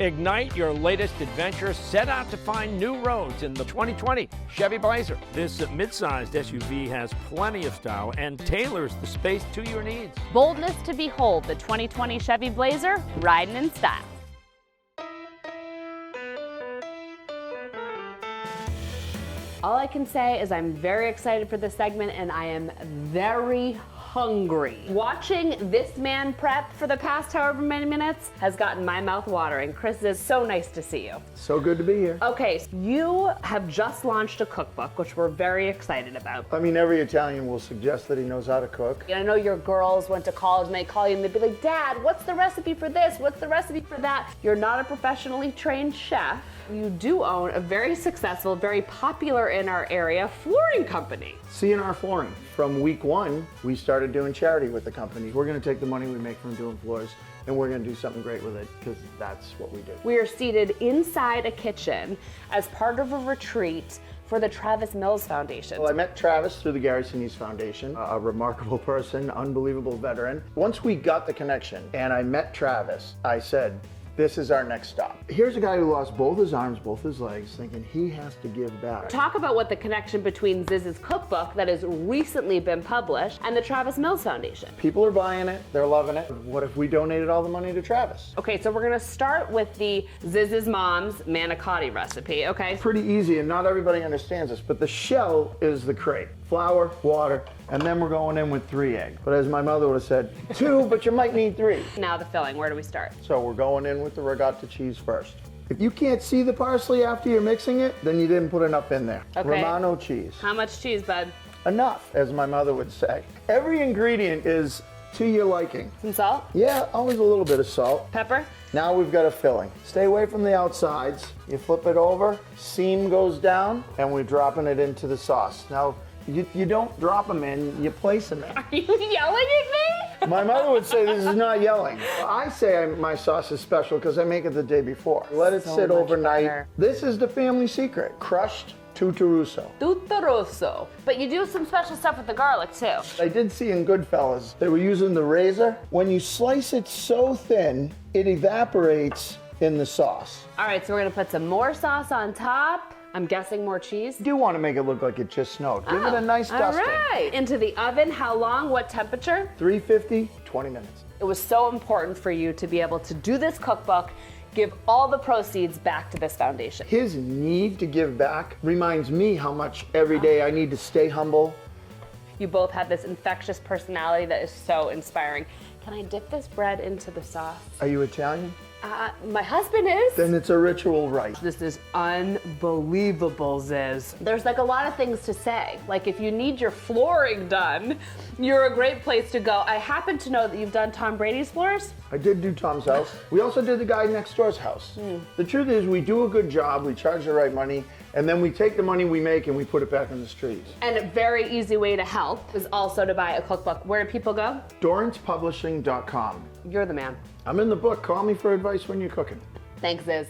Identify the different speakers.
Speaker 1: Ignite your latest adventure. Set out to find new roads in the 2020 Chevy Blazer. This mid-sized SUV has plenty of style and tailors the space to your needs.
Speaker 2: Boldness to behold, the 2020 Chevy Blazer, riding in style. All I can say is I'm very excited for this segment and I am very hungry. Watching this man prep for the past however many minutes has gotten my mouth watering. Chris, it's so nice to see you.
Speaker 3: So good to be here.
Speaker 2: Okay, so you have just launched a cookbook, which we're very excited about.
Speaker 3: I mean, every Italian will suggest that he knows how to cook.
Speaker 2: And I know your girls went to college and they call you and they'd be like, Dad, what's the recipe for this? What's the recipe for that? You're not a professionally trained chef. You do own a very successful, very popular in our area flooring company.
Speaker 3: C&R Flooring. From week one, we started doing charity with the company. We're going to take the money we make from doing floors and we're going to do something great with it because that's what we do.
Speaker 2: We are seated inside a kitchen as part of a retreat for the Travis Mills Foundation.
Speaker 3: Well, I met Travis through the Gary Sinise Foundation, a remarkable person, unbelievable veteran. Once we got the connection and I met Travis, I said, this is our next stop. Here's a guy who lost both his arms, both his legs, thinking he has to give back.
Speaker 2: Talk about what the connection between Zizza's cookbook that has recently been published and the Travis Mills Foundation.
Speaker 3: People are buying it, they're loving it. What if we donated all the money to Travis?
Speaker 2: Okay, so we're gonna start with the Zizza's mom's manicotti recipe, okay?
Speaker 3: Pretty easy, and not everybody understands this, but the shell is the crate. Flour, water, and then we're going in with 3 eggs. But as my mother would have said, 2, but you might need 3.
Speaker 2: Now the filling, where do we start?
Speaker 3: So we're going in with the ricotta cheese first. If you can't see the parsley after you're mixing it, then you didn't put enough in there.
Speaker 2: Okay.
Speaker 3: Romano cheese.
Speaker 2: How much cheese, bud?
Speaker 3: Enough, as my mother would say. Every ingredient is to your liking.
Speaker 2: Some salt?
Speaker 3: Yeah, always a little bit of salt.
Speaker 2: Pepper?
Speaker 3: Now we've got a filling. Stay away from the outsides. You flip it over, seam goes down, and we're dropping it into the sauce. Now, you don't drop them in, you place them in.
Speaker 2: Are you yelling at me?
Speaker 3: My mother would say this is not yelling. I say my sauce is special because I make it the day before. Let it sit overnight.
Speaker 2: better.
Speaker 3: This is the family secret. Crushed tutto russo.
Speaker 2: Tutto rosso. But you do some special stuff with the garlic too.
Speaker 3: I did see in Goodfellas, they were using the razor. When you slice it so thin, it evaporates in the sauce.
Speaker 2: All right, so we're gonna put some more sauce on top. I'm guessing more cheese.
Speaker 3: You do want to make it look like it just snowed. Give it a nice dusting.
Speaker 2: All right. Into the oven, how long, what temperature?
Speaker 3: 350, 20 minutes.
Speaker 2: It was so important for you to be able to do this cookbook, give all the proceeds back to this foundation.
Speaker 3: His need to give back reminds me how much every day I need to stay humble.
Speaker 2: You both have this infectious personality that is so inspiring. Can I dip this bread into the sauce?
Speaker 3: Are you Italian?
Speaker 2: My husband is.
Speaker 3: Then it's a ritual right.
Speaker 2: This is unbelievable, Ziz. There's like a lot of things to say. Like if you need your flooring done, you're a great place to go. I happen to know that you've done Tom Brady's floors.
Speaker 3: I did do Tom's house. We also did the guy next door's house. The truth is we do a good job, we charge the right money, and then we take the money we make and we put it back in the streets.
Speaker 2: And a very easy way to help is also to buy a cookbook. Where do people go?
Speaker 3: DorancePublishing.com.
Speaker 2: You're the man.
Speaker 3: I'm in the book. Call me for advice when you're cooking.
Speaker 2: Thanks, Ziz.